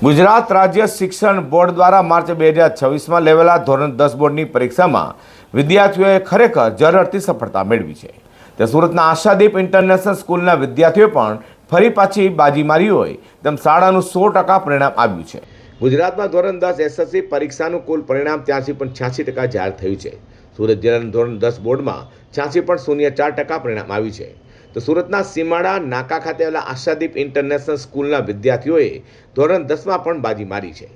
ગુજરાત રાજ્ય શિક્ષણ બોર્ડ દ્વારા માર્ચ 2026માં લેવાયેલા ધોરણ 10 બોર્ડની પરીક્ષામાં વિદ્યાર્થીઓએ ખરેખર ઝળહળતી સફળતા મેળવી છે। તે સુરતના આશાદીપ ઇન્ટરનેશનલ સ્કૂલના વિદ્યાર્થીઓએ પણ ફરી પાછી બાજી મારી હોય તેમ શાળાનું 100% પરિણામ આવ્યું છે। ગુજરાતમાં ધોરણ 10 એસએસસી પરીક્ષાનું કુલ પરિણામ 83.86% જાહેર થયું છે। સુરત જિલ્લાના ધોરણ 10 બોર્ડમાં 86.04% પરિણામ આવ્યું છે। તો સુરતના સીમાડા નાકા ખાતે આવેલા આશાદીપ ઇન્ટરનેશનલ સ્કૂલના વિદ્યાર્થીઓએ ધોરણ 10માં પણ બાજી મારી છે।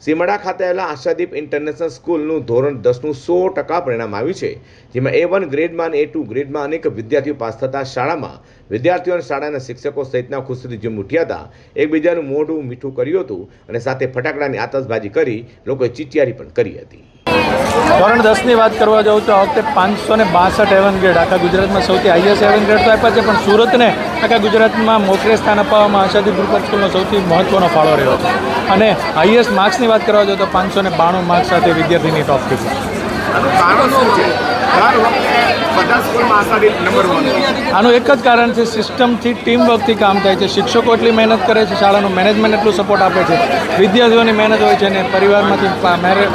સીમાડા ખાતે આવેલા આશાદીપ ઇન્ટરનેશનલ સ્કૂલનું ધોરણ 10નું 100% પરિણામ આવ્યું છે, જેમાં A1 ગ્રેડમાં અને A2 ગ્રેડમાં અનેક વિદ્યાર્થીઓ પાસ થતા શાળામાં વિદ્યાર્થીઓ અને શાળાના શિક્ષકો સહિતના ખુશીથી ઝૂમ ઉઠ્યા હતા। એકબીજાનું મોઢું મીઠું કર્યું હતું અને સાથે ફટાકડાની આતશબાજી કરી લોકોએ ચીચિયારી પણ કરી હતી। ધોરણ 10ની વાત કરવા જાઉં તો આ વખતે 562 એવન ગ્રેડ આખા ગુજરાતમાં સૌથી હાઈએસ્ટ એવન ગ્રેડ તો આપ્યા છે, પણ સુરતને આખા ગુજરાતમાં મોખરે સ્થાન અપાવવામાં આશાદીપ ગ્રુપ ઓફ સ્કૂલનો સૌથી મહત્ત્વનો ફાળો રહ્યો છે અને હાઈએસ્ટ માર્ક્સની વાત કરવા જાઉં તો 592 માર્ક્સ સાથે વિદ્યાર્થીની ટોપ થઈ છે। આનું એક જ કારણ છે, સિસ્ટમથી ટીમ વર્કથી કામ થાય છે। શિક્ષકો એટલી મહેનત કરે છે, શાળાનું મેનેજમેન્ટ એટલું સપોર્ટ આપે છે, વિદ્યાર્થીઓની મહેનત હોય છે અને પરિવારમાંથી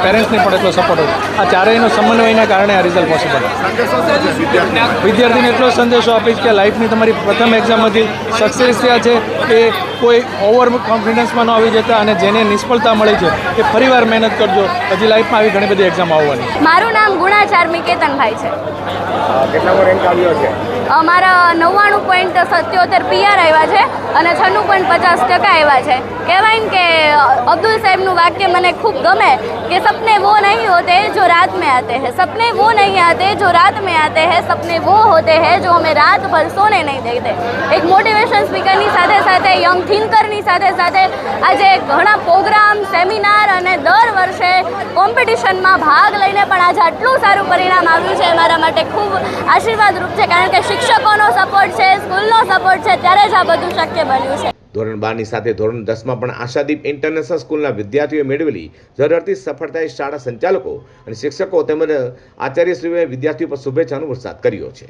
પેરેન્ટ્સની પણ એટલો સપોર્ટ હોય છે। આ ચારેયનો સમન્વયના કારણે આ રિઝલ્ટ પોસિબલ છે। વિદ્યાર્થીને એટલો સંદેશો આપીશ કે લાઈફની તમારી પ્રથમ એક્ઝામ હતી, સક્સેસ થયા છે એ કોઈ ઓવર કોન્ફિડન્સમાં ન આવી જતા અને જેને નિષ્ફળતા મળી છે એ ફરીવાર મહેનત કરજો, હજી લાઈફમાં આવી ઘણી બધી એક્ઝામ આવવાની। મારું નામ ગુણાચાર્મી કેતનભાઈ છે। કેટલામો રેન્ક આવ્યો છે? મારા 99.77 PR આવ્યા છે અને 96.50% આવ્યા છે। કહેવાય ને કે અબ્દુલ સાહેબનું વાક્ય મને ખૂબ ગમે કે સપને વો નહીં હોતે જો રાત में आते हैं, सपने वो नहीं आते जो रात में आते हैं, सपने वो होते हैं जो हमें रात भर सोने नहीं देते। એક મોટિવેશન સ્પીકરની સાથે સાથે યંગ થિંકરની સાથે સાથે આજે ઘણા પ્રોગ્રામ સેમિનાર અને દર વર્ષે કોમ્પિટિશનમાં ભાગ લઈને પણ આજે આટલું સારું પરિણામ આવ્યું છે મારા માટે ખૂબ આશીર્વાદરૂપ છે, કારણ કે શિક્ષકોનો સપોર્ટ છે, સ્કૂલનો સપોર્ટ છે, ત્યારે જ આ બધું શક્ય બન્યું છે। ધોરણ 12ની સાથે ધોરણ 10માં પણ આશાદીપ ઇન્ટરનેશનલ સ્કૂલના વિદ્યાર્થીઓએ મેળવેલી ઝળહળતી સફળતાએ શાળા સંચાલકો અને શિક્ષકો તેમજ આચાર્યશ્રીઓએ વિદ્યાર્થીઓ પર શુભેચ્છાનો વરસાદ કર્યો છે।